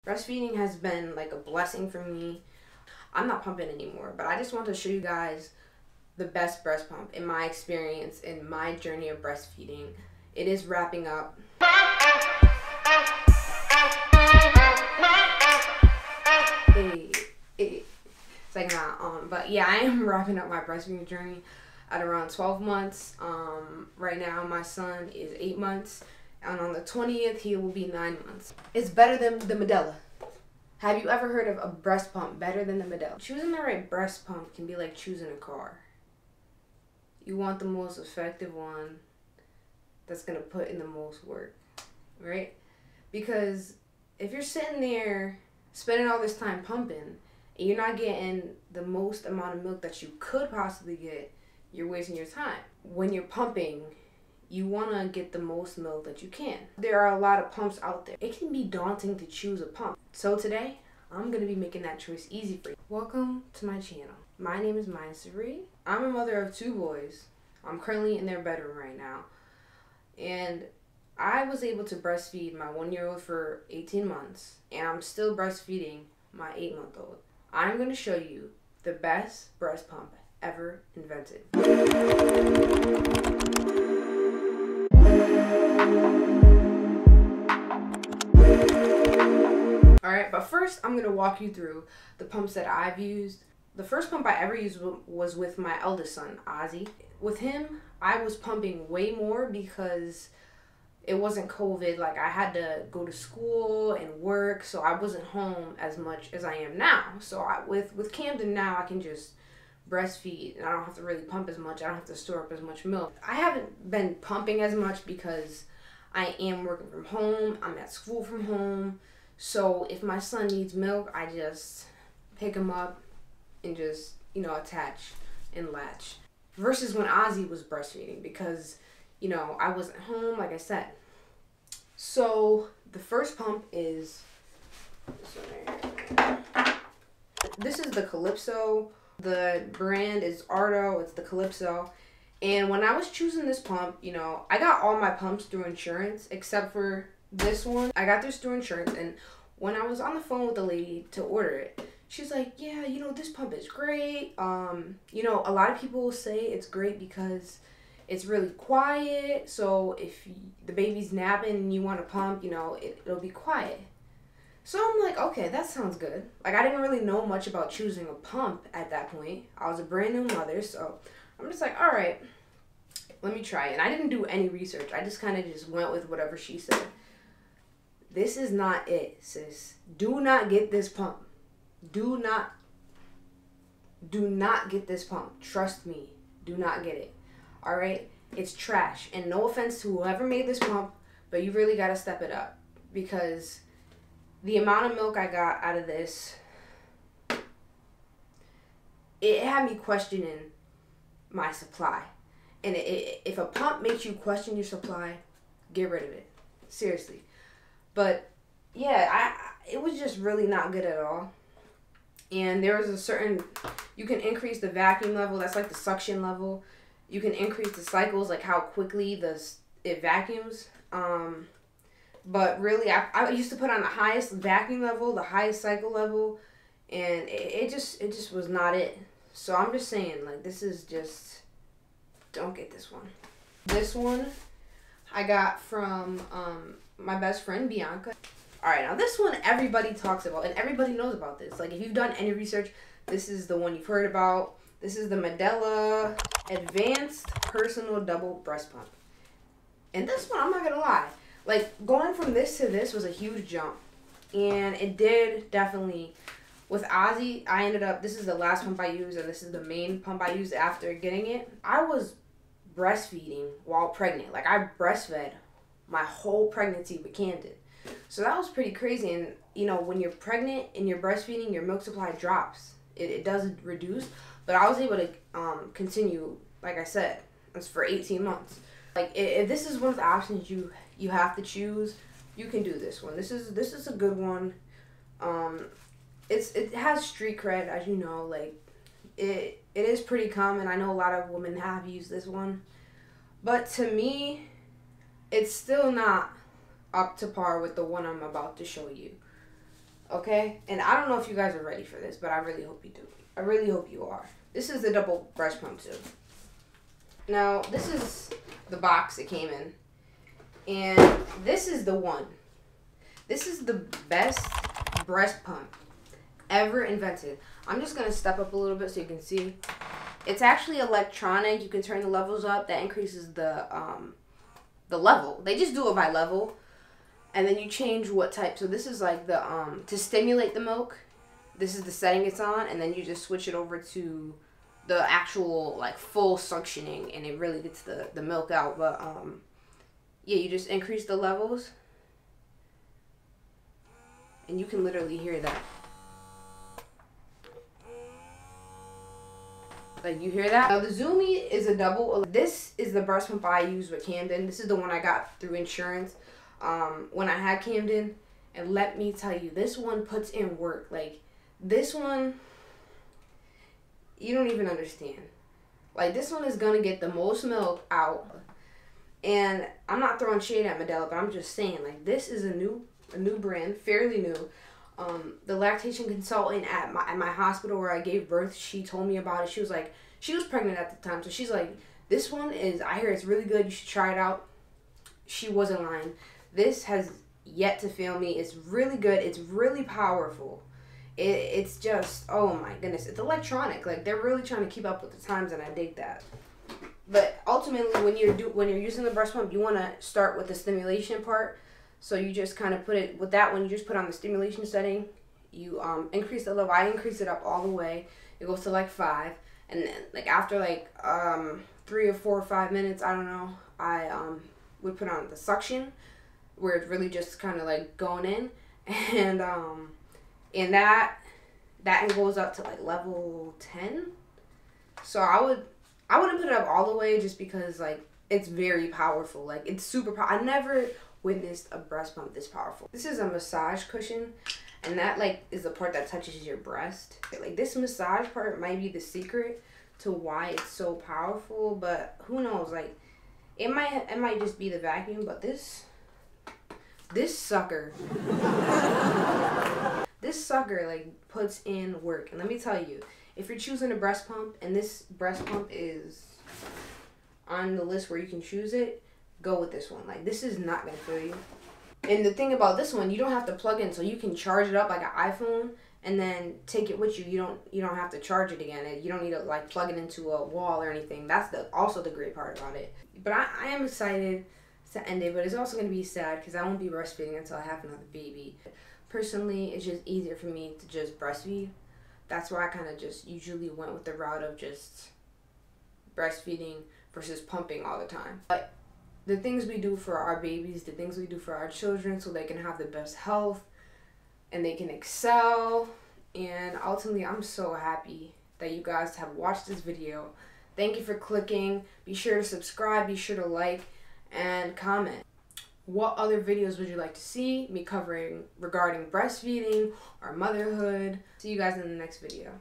Breastfeeding has been like a blessing for me. I'm not pumping anymore, but I just want to show you guys the best breast pump in my experience in my journey of breastfeeding. It is wrapping up. It's like not on, but yeah, I am wrapping up my breastfeeding journey at around 12 months. Right now my son is 8 months, and on the 20th he will be 9 months. It's better than the MEDELA. Have you ever heard of a breast pump better than the MEDELA? Choosing the right breast pump can be like choosing a car. You want the most effective one that's gonna put in the most work, right? Because if you're sitting there spending all this time pumping and you're not getting the most amount of milk that you could possibly get, you're wasting your time. When you're pumping, you want to get the most milk that you can. There are a lot of pumps out there. It can be daunting to choose a pump. So today, I'm going to be making that choice easy for you. Welcome to my channel. My name is Maya Sari. I'm a mother of 2 boys. I'm currently in their bedroom right now. And I was able to breastfeed my 1-year-old for 18 months. And I'm still breastfeeding my 8-month-old. I'm going to show you the best breast pump ever invented. Alright, but first I'm going to walk you through the pumps that I've used. The first pump I ever used was with my eldest son, Ozzy. With him, I was pumping way more because it wasn't COVID. Like, I had to go to school and work, so I wasn't home as much as I am now. So with Camden now, I can just breastfeed and I don't have to really pump as much. I don't have to store up as much milk. I haven't been pumping as much because I am working from home. I'm at school from home. So if my son needs milk, I just pick him up and just, attach and latch. Versus when Ozzy was breastfeeding because, I wasn't home, like I said. So the first pump is this one right here. This is the Calypso. The brand is ARDO. It's the Calypso. And when I was choosing this pump, I got all my pumps through insurance except for this one. I got this through insurance, and when I was on the phone with the lady to order it, she's like, yeah, this pump is great. A lot of people say it's great because it's really quiet. So if the baby's napping and you want to pump, it'll be quiet. So I'm like, okay, that sounds good. Like, I didn't really know much about choosing a pump at that point. I was a brand new mother, so I'm just like, all right, let me try it. And I didn't do any research. I just kind of just went with whatever she said. This is not it, sis. Do not get this pump. Do not get this pump. Trust me. Do not get it. All right? It's trash. And no offense to whoever made this pump, but you really got to step it up. Because the amount of milk I got out of this, it had me questioning my supply. And if a pump makes you question your supply, get rid of it. Seriously. But yeah, it was just really not good at all. And there was a certain, you can increase the vacuum level. That's like the suction level. You can increase the cycles, like how quickly it vacuums. But really, I used to put on the highest vacuum level, the highest cycle level, and it just was not it. So I'm just saying, like, this is just, don't get this one. This one I got from my best friend, Bianca. Alright, now this one everybody talks about, and everybody knows about this. Like, if you've done any research, this is the one you've heard about. This is the MEDELA Advanced Personal Double Breast Pump. And this one, I'm not gonna lie, like, going from this to this was a huge jump. And it did definitely, with Ozzy, I ended up, this is the last pump I used, and this is the main pump I used after getting it. I was breastfeeding while pregnant. Like, I breastfed my whole pregnancy with Camden. So that was pretty crazy. And, when you're pregnant and you're breastfeeding, your milk supply drops. It does reduce. But I was able to continue, like I said, it's for 18 months. Like, if this is one of the options you have to choose, you can do this one. This is a good one. It has street cred, as you know. Like, it is pretty common. I know a lot of women have used this one. But to me, it's still not up to par with the one I'm about to show you. okay? And I don't know if you guys are ready for this, but I really hope you do. I really hope you are. This is the double breast pump too. Now, this is the box it came in. And this is the one. This is the best breast pump ever invented. I'm just going to step up a little bit so you can see. It's actually electronic. You can turn the levels up. That increases the level. They just do it by level. And then you change what type. So this is like the, to stimulate the milk. This is the setting it's on. And then you just switch it over to the actual, like, full suctioning. And it really gets the milk out. But, yeah, you just increase the levels. And you can literally hear that. Like, you hear that? Now, the ZOMEE is a double. This is the breast pump I use with Camden. This is the one I got through insurance when I had Camden. And let me tell you, this one puts in work. Like, this one, you don't even understand. Like, this one is going to get the most milk out. And I'm not throwing shade at MEDELA, but I'm just saying, like, this is a new brand, fairly new. The lactation consultant at my hospital where I gave birth, she told me about it. She was like, she was pregnant at the time, so she's like, this one is, I hear it's really good, you should try it out. She wasn't lying. This has yet to fail me. It's really good. It's really powerful. It's just, oh my goodness, it's electronic. Like, they're really trying to keep up with the times, and I dig that. But ultimately, when you're using the breast pump, you want to start with the stimulation part. So you just kind of put it, with that one, you just put on the stimulation setting. You increase the level. I increase it up all the way. It goes to like 5. And then, like, after like 3 or 4 or 5 minutes, I don't know, I would put on the suction, where it's really just kind of like going in. And that goes up to like level 10. So I wouldn't put it up all the way just because, like, it's very powerful. Like, it's super powerful. I never witnessed a breast pump this powerful. This is a massage cushion, and that, like, is the part that touches your breast. Like, this massage part might be the secret to why it's so powerful, but who knows? Like, it might just be the vacuum, but this sucker like puts in work. And let me tell you, if you're choosing a breast pump and this breast pump is on the list where you can choose it, go with this one. Like, this is not gonna kill you. And the thing about this one, you don't have to plug in, so you can charge it up like an iPhone and then take it with you. You don't have to charge it again. You don't need to, like, plug it into a wall or anything. That's also the great part about it. But I am excited to end it, but it's also gonna be sad because I won't be breastfeeding until I have another baby. Personally, it's just easier for me to just breastfeed. That's why I kind of just usually went with the route of just breastfeeding versus pumping all the time. But the things we do for our babies, the things we do for our children so they can have the best health and they can excel. And ultimately, I'm so happy that you guys have watched this video. Thank you for clicking. Be sure to subscribe, be sure to like, and comment. What other videos would you like to see me covering regarding breastfeeding or motherhood? See you guys in the next video.